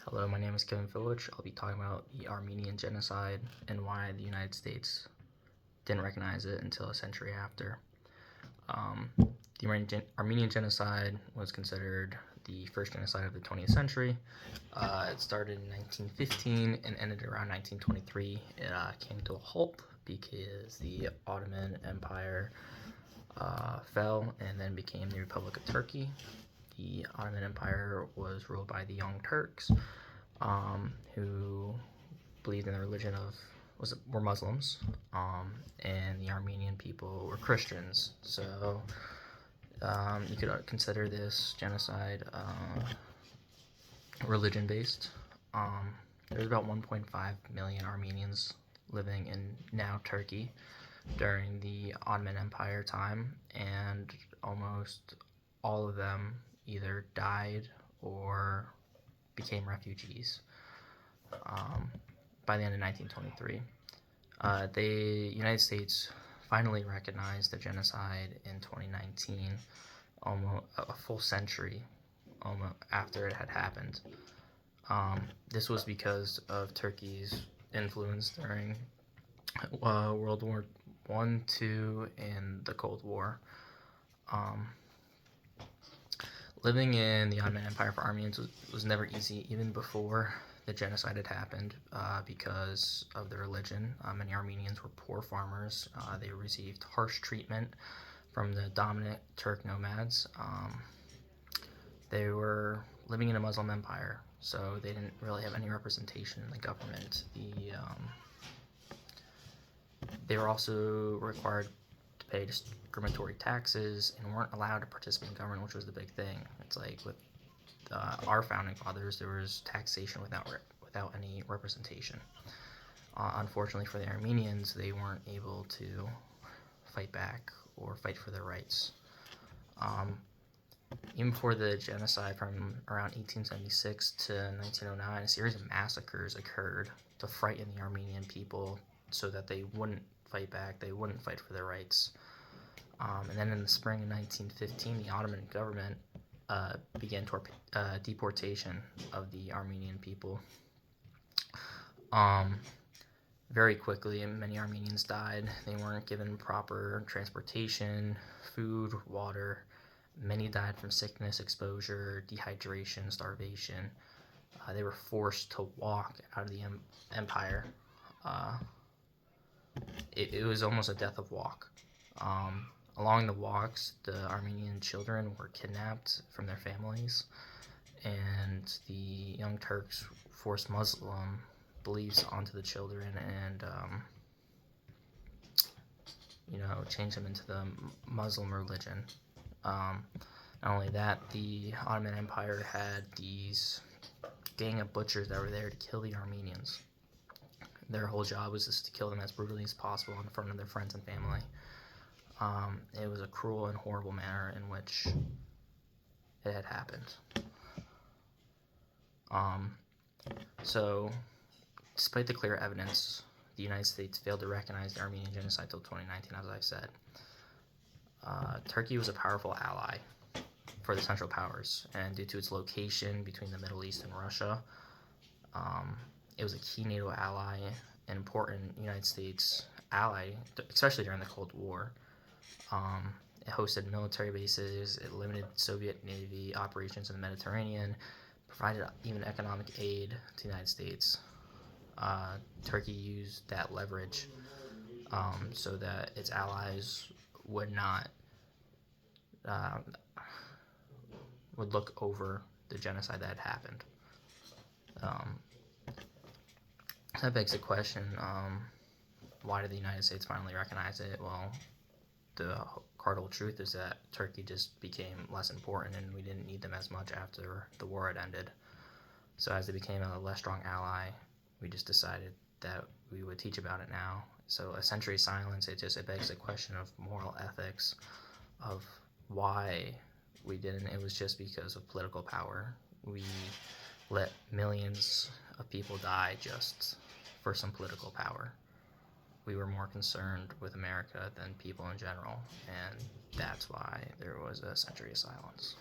Hello, my name is Kevin Filich. I'll be talking about the Armenian Genocide and why the United States didn't recognize it until a century after. The Armenian Genocide was considered the first genocide of the 20th century. It started in 1915 and ended around 1923. It came to a halt because the Ottoman Empire fell and then became the Republic of Turkey. The Ottoman Empire was ruled by the Young Turks, who believed in the religion of were Muslims, and the Armenian people were Christians. So you could consider this genocide religion-based. There's about 1.5 million Armenians living in now Turkey during the Ottoman Empire time, and almost all of them either died or became refugees by the end of 1923. The United States finally recognized the genocide in 2019, almost a full century after it had happened. This was because of Turkey's influence during World War I, II, and the Cold War. Living in the Ottoman Empire for Armenians was never easy, even before the genocide had happened, because of their religion. Many Armenians were poor farmers. They received harsh treatment from the dominant Turk nomads. They were living in a Muslim empire, so they didn't really have any representation in the government. They were also required to pay discriminatory taxes and weren't allowed to participate in government, which was the big thing. It's like with our founding fathers, there was taxation without any representation. Unfortunately for the Armenians, they weren't able to fight back or fight for their rights. Even before the genocide from around 1876 to 1909, a series of massacres occurred to frighten the Armenian people so that they wouldn't fight back, they wouldn't fight for their rights. And then in the spring of 1915, the Ottoman government began deportation of the Armenian people. Very quickly, many Armenians died. They weren't given proper transportation, food, water. Many died from sickness, exposure, dehydration, starvation. They were forced to walk out of the empire. It was almost a death of walk. Along the walks, the Armenian children were kidnapped from their families, and the Young Turks forced Muslim beliefs onto the children and changed them into the Muslim religion. Not only that, the Ottoman Empire had these gang of butchers that were there to kill the Armenians. Their whole job was just to kill them as brutally as possible in front of their friends and family. It was a cruel and horrible manner in which it had happened. So, despite the clear evidence, the United States failed to recognize the Armenian Genocide until 2019, as I said. Turkey was a powerful ally for the Central Powers, and due to its location between the Middle East and Russia, it was a key NATO ally, an important United States ally, especially during the Cold War. It hosted military bases, it limited Soviet Navy operations in the Mediterranean, provided even economic aid to the United States. Turkey used that leverage so that its allies would look over the genocide that had happened. That begs the question, why did the United States finally recognize it? Well, the cardinal truth is that Turkey just became less important and we didn't need them as much after the war had ended. So as they became a less strong ally, we just decided that we would teach about it now. So a century silence, it begs the question of moral ethics, of why we didn't. It was just because of political power. We let millions of people die just for some political power. We were more concerned with America than people in general, and that's why there was a century of silence.